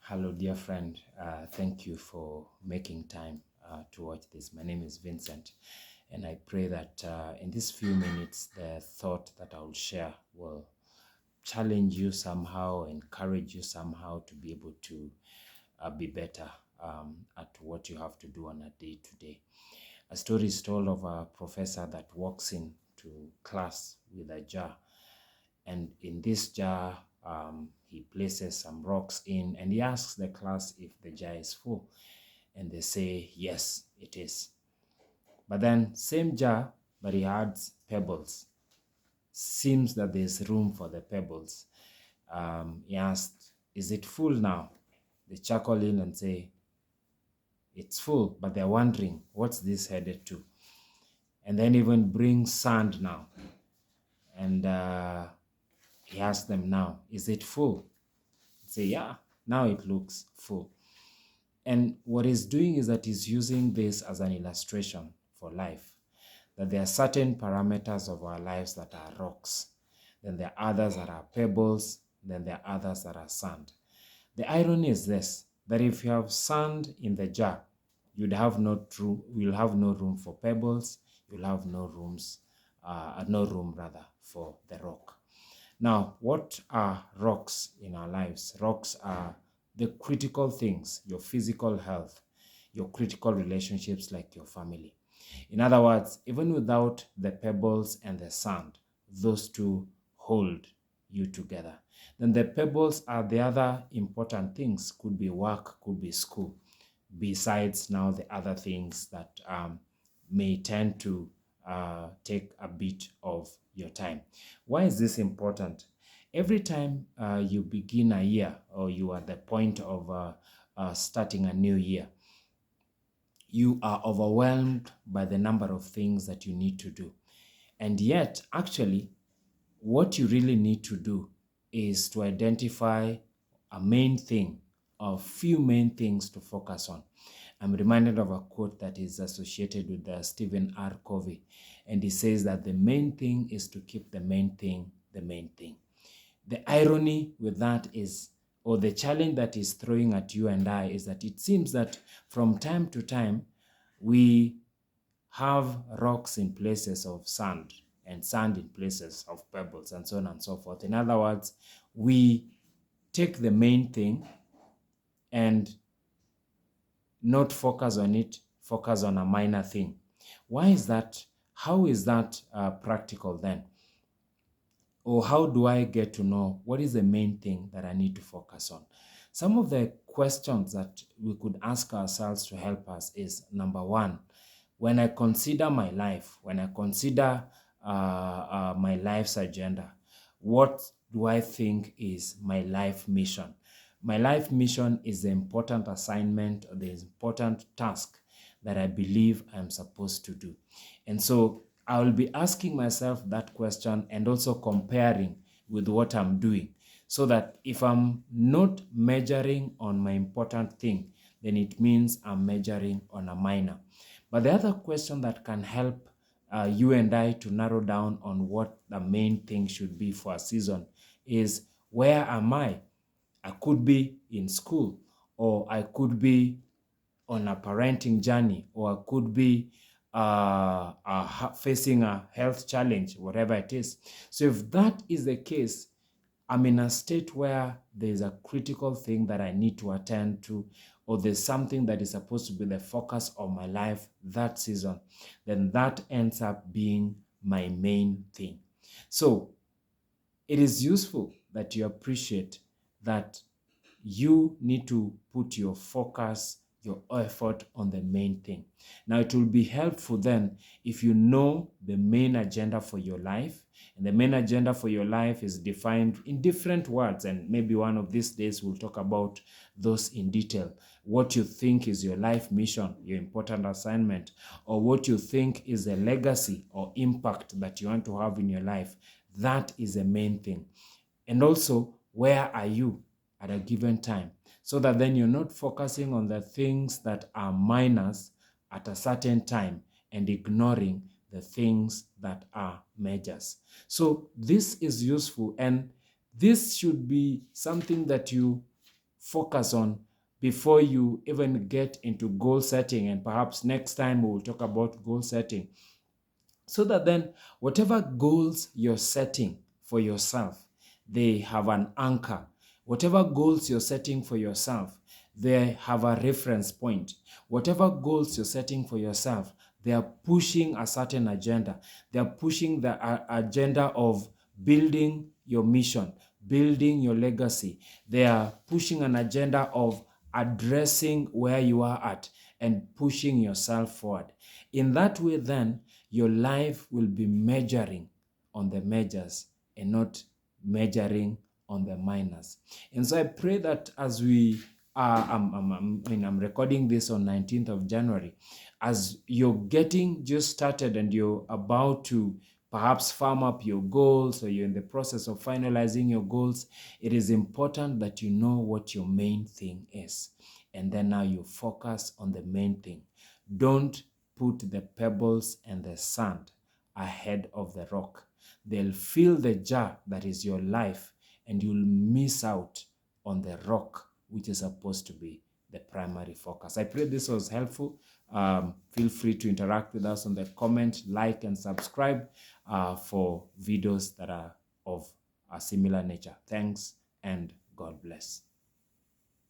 Hello, dear friend. Thank you for making time to watch this. My name is Vincent, and I pray that in these few minutes, the thought that I will share will challenge you somehow, encourage you somehow to be able to be better at what you have to do on a day to day. A story is told of a professor that walks into class with a jar, and in this jar, he places some rocks in, and he asks the class if the jar is full, and they say yes, it is. But then same jar, but he adds pebbles. Seems that there's room for the pebbles. He asked, is it full now? They chuckle in and say, it's full, but they're wondering, what's this headed to? And then even bring sand now. And he asked them now, is it full? Say, yeah, now it looks full. And what he's doing is that he's using this as an illustration for life, that there are certain parameters of our lives that are rocks, then there are others that are pebbles, then there are others that are sand. The irony is this, that if you have sand in the jar, you'll have no room for pebbles, you'll have no room for the rock. Now, what are rocks in our lives? Rocks are the critical things, your physical health, your critical relationships like your family. In other words, even without the pebbles and the sand, those two hold you together. Then the pebbles are the other important things, could be work, could be school, besides now the other things that may tend to take a bit of your time. Why is this important? Every time you begin a year or you are at the point of starting a new year, you are overwhelmed by the number of things that you need to do. And yet, actually, what you really need to do is to identify a main thing or few main things to focus on. I'm reminded of a quote that is associated with Stephen R. Covey, and he says that the main thing is to keep the main thing the main thing. The irony with that is, or the challenge that is throwing at you and I, is that it seems that from time to time, we have rocks in places of sand and sand in places of pebbles and so on and so forth. In other words, we take the main thing and not focus on it, focus on a minor thing. Why is that? How is that practical then? Or how do I get to know what is the main thing that I need to focus on? Some of the questions that we could ask ourselves to help us is, number one, when I consider my life, when I consider my life's agenda, what do I think is my life mission? My life mission is the important assignment or the important task that I believe I'm supposed to do. And so I will be asking myself that question and also comparing with what I'm doing, so that if I'm not measuring on my important thing, then it means I'm measuring on a minor. But the other question that can help you and I to narrow down on what the main thing should be for a season is, where am I? I could be in school, or I could be on a parenting journey, or I could be facing a health challenge, whatever it is. So if that is the case, I'm in a state where there's a critical thing that I need to attend to, or there's something that is supposed to be the focus of my life that season, then that ends up being my main thing. So it is useful that you appreciate that you need to put your focus, your effort on the main thing. Now, it will be helpful then if you know the main agenda for your life, and the main agenda for your life is defined in different words, and maybe one of these days we'll talk about those in detail. What you think is your life mission, your important assignment, or what you think is a legacy or impact that you want to have in your life, that is the main thing. And also, where are you at a given time, so that then you're not focusing on the things that are minors at a certain time and ignoring the things that are majors. So this is useful, and this should be something that you focus on before you even get into goal setting. And perhaps next time we will talk about goal setting, so that then whatever goals you're setting for yourself, they have an anchor. Whatever goals you're setting for yourself, they have a reference point. Whatever goals you're setting for yourself, they are pushing a certain agenda. They are pushing the agenda of building your mission, building your legacy. They are pushing an agenda of addressing where you are at and pushing yourself forward. In that way, then, your life will be measuring on the majors and not measuring on the minors. And so I pray that as we I'm recording this on 19th of January, as you're getting just started and you're about to perhaps firm up your goals, or you're in the process of finalizing your goals, it is important that you know what your main thing is. And then now you focus on the main thing. Don't put the pebbles and the sand ahead of the rock. They'll fill the jar that is your life, and you'll miss out on the rock, which is supposed to be the primary focus. I pray this was helpful. Feel free to interact with us on the comment, like, and subscribe for videos that are of a similar nature. Thanks, and God bless.